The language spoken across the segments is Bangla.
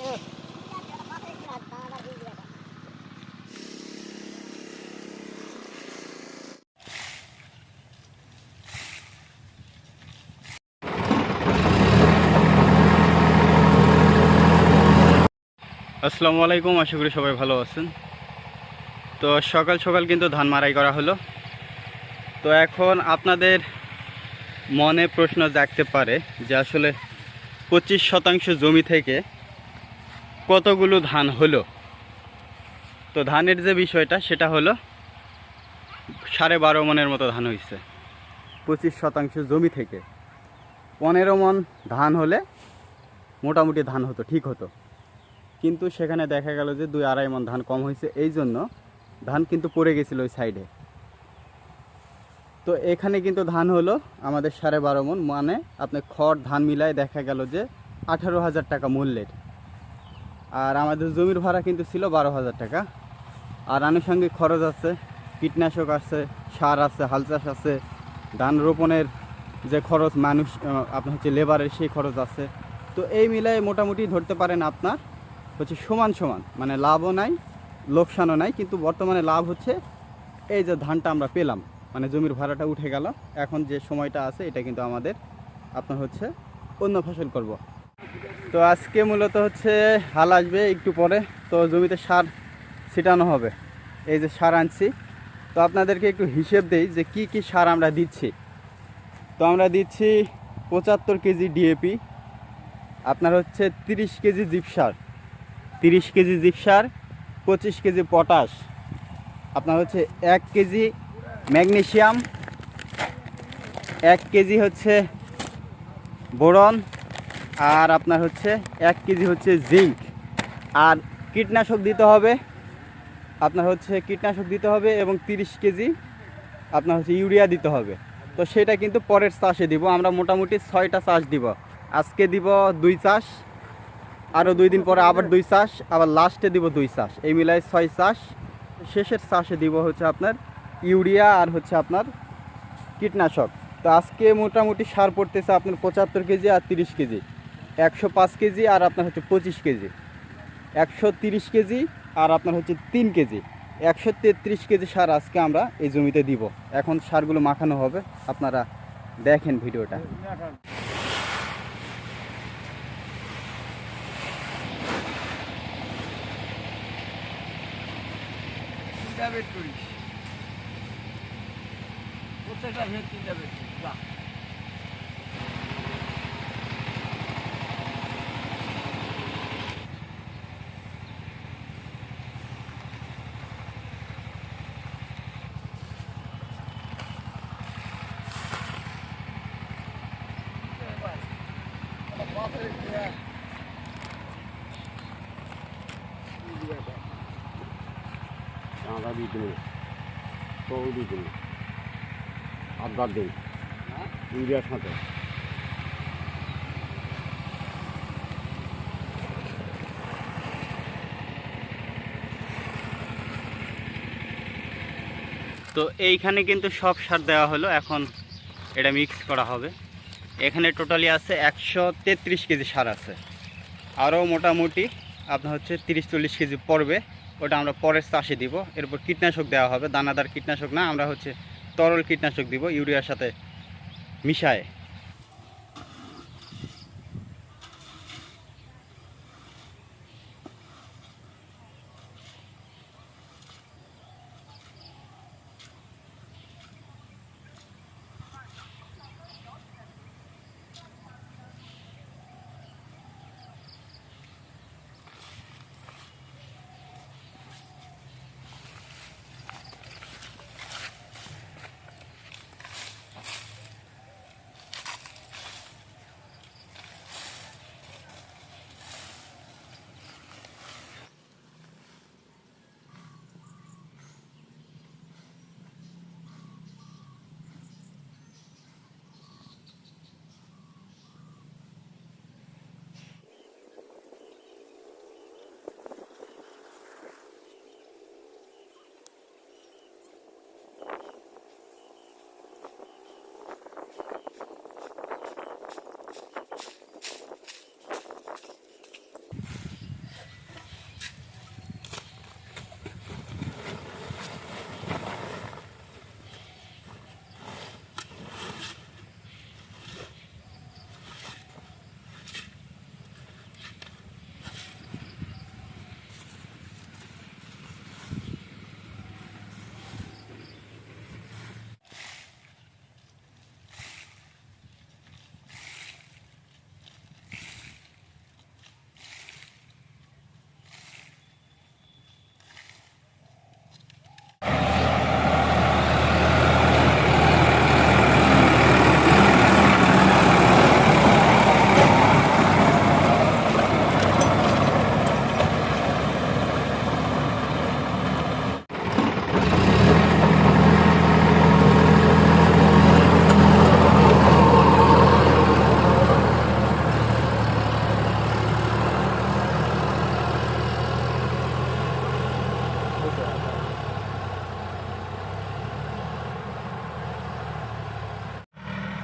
আসসালামু আলাইকুম, আশা করি সবাই ভালো আছেন। তো সকাল সকাল কিন্তু ধান মাড়াই করা হলো। তো এখন আপনাদের মনে প্রশ্ন জাগতে পারে যে আসলে 25% জমি থেকে কতগুলো ধান হলো। তো ধানের যে বিষয়টা সেটা হলো 12.5 মনের মতো ধান হয়েছে 25% জমি থেকে। 15 মন ধান হলে মোটামুটি ধান হতো, ঠিক হতো, কিন্তু সেখানে দেখা গেল যে 2-2.5 মন ধান কম হয়েছে। এই জন্য ধান কিন্তু পড়ে গেছিলো ওই সাইডে। তো এখানে কিন্তু ধান হলো আমাদের 12.5 মন, মানে আপনি খড় ধান মিলায় দেখা গেল যে 18,000 টাকা মূল্যের। আর আমাদের জমির ভাড়া কিন্তু ছিল 12,000 টাকা। আর আনুষঙ্গিক খরচ আছে, কীটনাশক আছে, সার আছে, হাল চাষ আছে, ধান রোপণের যে খরচ, মানুষ আপনার হচ্ছে লেবারের সেই খরচ আছে। তো এই মিলায় মোটামুটি ধরতে পারেন আপনার হচ্ছে সমান সমান, মানে লাভও নাই লোকসানও নাই। কিন্তু বর্তমানে লাভ হচ্ছে এই যে ধানটা আমরা পেলাম, মানে জমির ভাড়াটা উঠে গেল। এখন যে সময়টা আছে এটা কিন্তু আমাদের আপনার হচ্ছে অন্য ফসল করব। তো আজকে মূলত হচ্ছে হাল আসবে একটু পরে, তো জমিতে সার ছিটানো হবে। এই যে সার আনছি, তো আপনাদেরকে একটু হিসেব দেই যে কি কি সার আমরা দিচ্ছি। তো আমরা দিচ্ছি 75 কেজি ডিএপি, আপনার হচ্ছে 30 কেজি জিপসার, 30 কেজি জিপসার, 25 কেজি পটাশ, আপনার হচ্ছে 1 কেজি ম্যাগনেসিয়াম, 1 কেজি হচ্ছে বোরন, আর আপনার হচ্ছে 1 কেজি হচ্ছে জিঙ্ক। আর কীটনাশক দিতে হবে, আপনার হচ্ছে কীটনাশক দিতে হবে, এবং 30 কেজি আপনার হচ্ছে ইউরিয়া দিতে হবে। তো সেটা কিন্তু পরের চাষে দিব। আমরা মোটামুটি 6টা চাষ দিব। আজকে দিব 2 চাষ, আরও 2 দিন পরে আবার 2 চাষ, আবার লাস্টে দিব 2 চাষ, এই মিলায় 6 চাষ। শেষের চাষে দিব হচ্ছে আপনার ইউরিয়া আর হচ্ছে আপনার কীটনাশক। তো আজকে মোটামুটি সার পড়তেছে আপনার 75 কেজি আর 30 কেজি, 105 কেজি আর আপনার হচ্ছে 25 কেজি, 130 কেজি আর আপনার হচ্ছে 3 কেজি, 133 কেজি সার আজকে আমরা এই জমিতে দিব। এখন সারগুলো মাখানো হবে, আপনারা দেখেন ভিডিওটা। চাঁদা দিয়ে দিন, তরু দিয়ে দিন, আদার দিন ইউরিয়ার সাথে। তো এইখানে কিন্তু সব সার দেওয়া হলো, এখন এটা মিক্স করা হবে। এখানে টোটালি আছে 133 কেজি সার আছে। আরও মোটামুটি আপনার হচ্ছে 30-40 কেজি পড়বে, ওটা আমরা পরের চাষে দিব। এরপর কীটনাশক দেওয়া হবে, দানাদার কীটনাশক না, আমরা হচ্ছে তরল কীটনাশক দিব ইউরিয়ার সাথে মিশায়।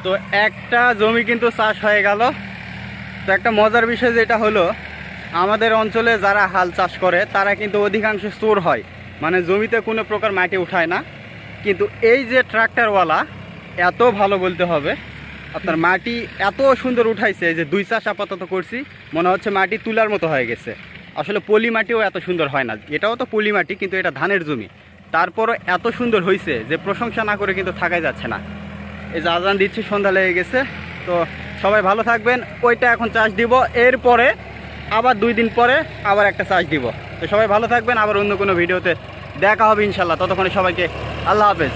তো একটা জমি কিন্তু চাষ হয়ে গেল। তো একটা মজার বিষয় যেটা হলো, আমাদের অঞ্চলে যারা হাল চাষ করে তারা কিন্তু অধিকাংশ চোর হয়, মানে জমিতে কোনো প্রকার মাটি উঠায় না। কিন্তু এই যে ট্রাক্টরওয়ালা এত ভালো বলতে হবে, আপনার মাটি এত সুন্দর উঠাইছে যে 2 চাষ আপাতত করছি, মনে হচ্ছে মাটি তুলার মতো হয়ে গেছে। আসলে পলি মাটিও এত সুন্দর হয় না, এটাও তো পলি মাটি কিন্তু এটা ধানের জমি, তারপরও এত সুন্দর হয়েছে যে প্রশংসা না করে কিন্তু থাকাই যাচ্ছে না। এই যে আজান দিচ্ছি, সন্ধ্যা লেগে গেছে। তো সবাই ভালো থাকবেন। ওইটা এখন চাষ দিব, এরপরে আবার 2 দিন পরে আবার একটা চাষ দিব। তো সবাই ভালো থাকবেন, আবার অন্য কোনো ভিডিওতে দেখা হবে ইনশাল্লাহ। ততক্ষণে সবাইকে আল্লাহ হাফেজ।